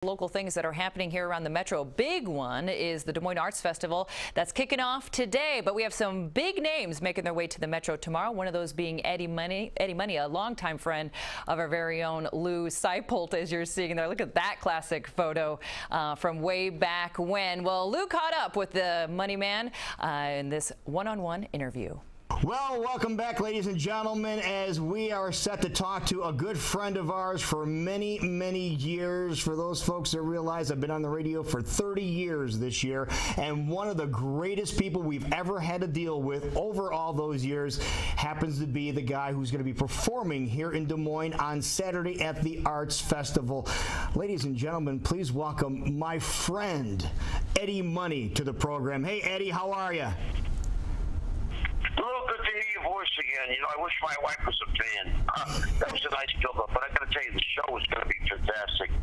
Local things that are happening here around the metro. Big one is the Des Moines Arts Festival that's kicking off today, but we have some big names making their way to the metro tomorrow. One of those being Eddie Money, a longtime friend of our very own Lou Seipolt, as you're seeing there. Look at that classic photo from way back when. Well, Lou caught up with the Money Man in this one-on-one interview. Well, welcome back, ladies and gentlemen, as we are set to talk to a good friend of ours for many, many years. For those folks that realize, I've been on the radio for 30 years this year, and one of the greatest people we've ever had to deal with over all those years happens to be the guy who's going to be performing here in Des Moines on Saturday at the Arts Festival. Ladies and gentlemen, please welcome my friend, Eddie Money, to the program. Hey, Eddie, how are you? A little good to hear your voice again. You know, I wish my wife was a fan. That was a nice build-up. But I got to tell you, the show is going to be fantastic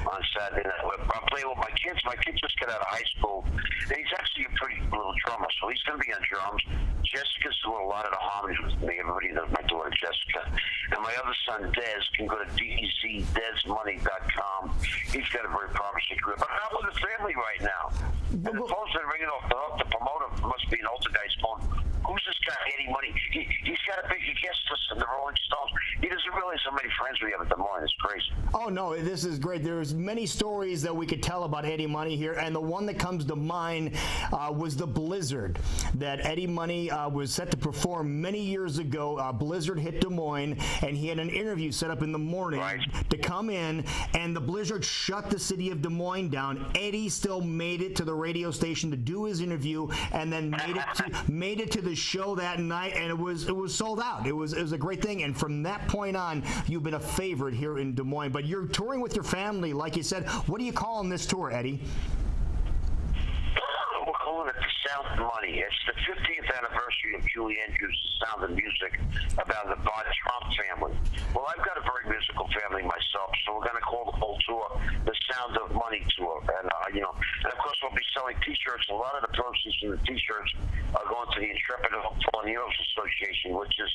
on Saturday night. I'm playing with my kids. My kid just got out of high school, and he's actually a pretty little drummer, so he's going to be on drums. Jessica's doing a lot of the harmonies with me. Everybody knows my daughter, Jessica. And my other son, Des, can go to DEZDesmoney.com. He's got a very promising career. But I'm with the family right now. And the phone's been ringing off the hook. The promoter must be an older guy's phone. Who's this guy, Eddie Money? He's got a big guest list in the Rolling Stones. He doesn't realize how many friends we have at Des Moines. It's crazy. Oh, no, this is great. There's many stories that we could tell about Eddie Money here, and the one that comes to mind was the blizzard that Eddie Money was set to perform many years ago. Blizzard hit Des Moines, and he had an interview set up in the morning to come in, and the blizzard shut the city of Des Moines down. Eddie still made it to the radio station to do his interview, and then made it to the show that night, and it was sold out. It was a great thing, and from that point on, you've been a favorite here in Des Moines. But you're touring with your family, like you said. What are you calling this tour, Eddie? We're calling it The Sound of Money. It's the 50th anniversary of Julie Andrews' The Sound of Music about the Von Trump family. Well, I've got a very musical family myself, so we're going to call the whole tour The Sound of Money Tour. And, and of course, we'll be selling T-shirts. A lot of the proceeds from the T-shirts are going to the Intrepid Volunteers Association, which is,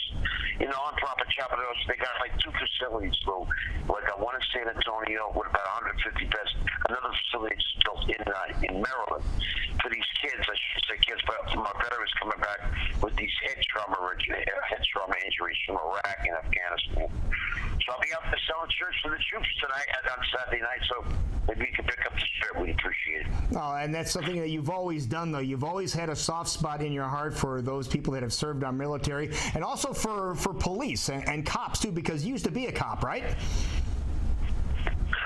nonprofit chapter. They got like 2 facilities, though. Like one in San Antonio with about 150 beds. Another facility is built in Maryland for these kids. I should say kids, but my veterans coming back with these head trauma injuries from Iraq and Afghanistan. So I'll be out there selling shirts for the troops tonight on Saturday night. So maybe you can pick up the shirt. We'd appreciate it. Oh, and that's something that you've always done, though. You've always had a soft spot in your heart for those people that have served our military, and also for police and cops too, because you used to be a cop, right?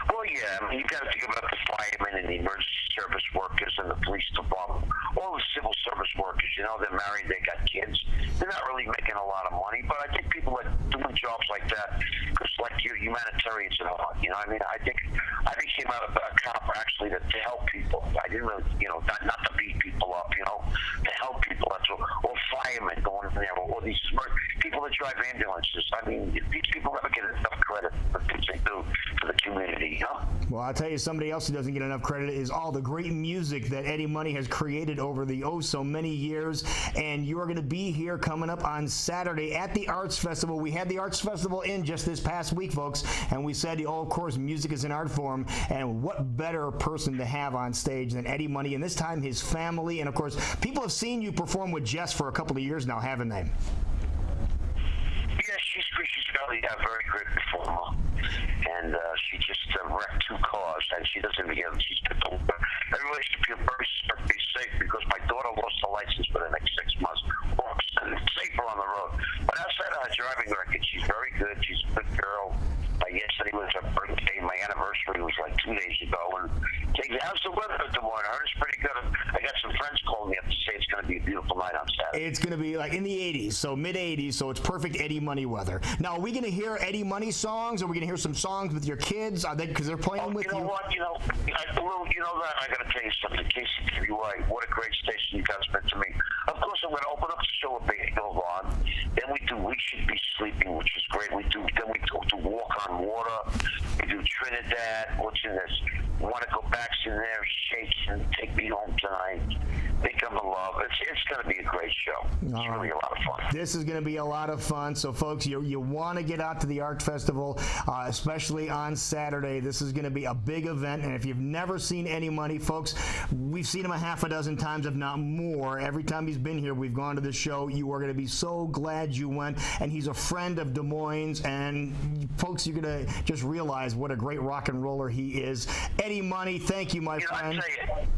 Well, yeah. I mean, you've got to think about the firemen and the emergency service workers and the police department, all the civil service workers. They're married, they got kids. They're not really making a lot of money, but I think people that doing jobs like that, because like humanitarians and all, I became a cop actually to help people. I didn't really, not to beat people up, to help people. That's all. Or firemen going in there, or these people that drive ambulances. I mean, these people never get enough credit for things they do for the community, Well, I'll tell you, somebody else who doesn't get enough credit is all the great music that Eddie Money has created over the so many years. And you are going to be here coming up on Saturday at the Arts Festival. We had the Arts Festival in just this past week, folks, and we said, of course, music is an art form, and what better person to have on stage than Eddie Money, and this time his family. And of course, people have seen you perform with Jess for a couple of years now, haven't they? Yeah, she's really a very great performer, and she just wrecked 2 cars, and she doesn't even get them. Everybody should feel very safe, because my daughter lost her license for the next 6 months. Safer on the road. But outside of her driving record, she's very good. She's a good girl. Yesterday was her birthday. My anniversary was like 2 days ago. And how's the weather at Des Moines? I heard it's pretty good. I got some friends calling me up to say it's going to be a beautiful night on Saturday. It's going to be like in the 80s, so mid-80s, so it's perfect Eddie Money weather. Now, are we going to hear Eddie Money songs? Are we going to hear some songs with your kids? Are they, because they're playing with you? You know what? That I got to tell you something. KCTV, what a great station you guys been to me. Of course, I'm going to open up the show with Big Hill on. Then we Should Be Sleeping, which is great. Then we go to Walk on Water. We do Trinidad. What's in this? Want to Go Back's in there. Shake and Take Me Home Tonight. Think I'm in Love. It's going to be a great show. It's really a lot of fun. This is going to be a lot of fun. So, folks, you want to get out to the Art Festival, especially on Saturday. This is going to be a big event. And if you've never seen Eddie Money, folks, we've seen him a half a dozen times, if not more. Every time he's been here, we've gone to the show. You are going to be so glad you went. And he's a friend of Des Moines. And, folks, you're going to just realize what a great rock and roller he is. Eddie Money, thank you, my friend. I tell you,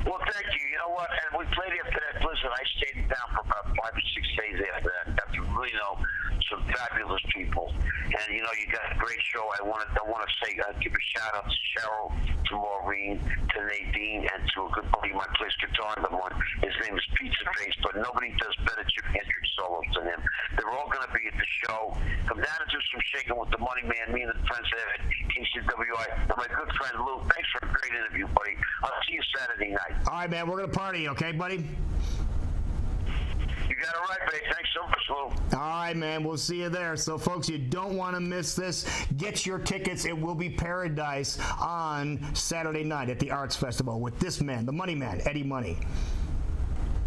well, thank you. You know what? And we played after that blizzard. I stayed down for about 5 or 6 days after that. Got to really know some fabulous people. And you know, you got a great show. I want to say, give a shout out to Cheryl, to Maureen, to Nadine, and to a good buddy of mine plays guitar in the one. His name is Pizza Face, but nobody does better Jimi Hendrix solos than him. They're all going to be at the show. Come down and do some shaking with the Money Man. Me and the friends there at KCWI, and my good friend Lou. Thanks for a great interview, buddy. I'll see you Saturday night. All right, man. We're going to party, okay, buddy? You got it right, babe. Thanks so much, Lou. All right, man. We'll see you there. So, folks, you don't want to miss this. Get your tickets. It will be paradise on Saturday night at the Arts Festival with this man, the Money Man, Eddie Money.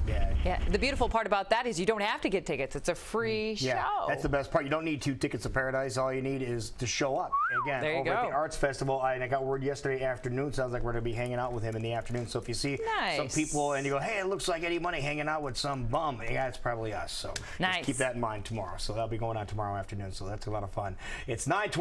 Yeah, the beautiful part about that is you don't have to get tickets. It's a free show. That's the best part. You don't need 2 tickets to Paradise. All you need is to show up. Again, there you over go. at the Arts Festival, I got word yesterday afternoon. Sounds like we're going to be hanging out with him in the afternoon. So if you see some people and you go, hey, it looks like Eddie Money hanging out with some bum, yeah, it's probably us. So just keep that in mind tomorrow. So that'll be going on tomorrow afternoon. So that's a lot of fun. It's 9:20.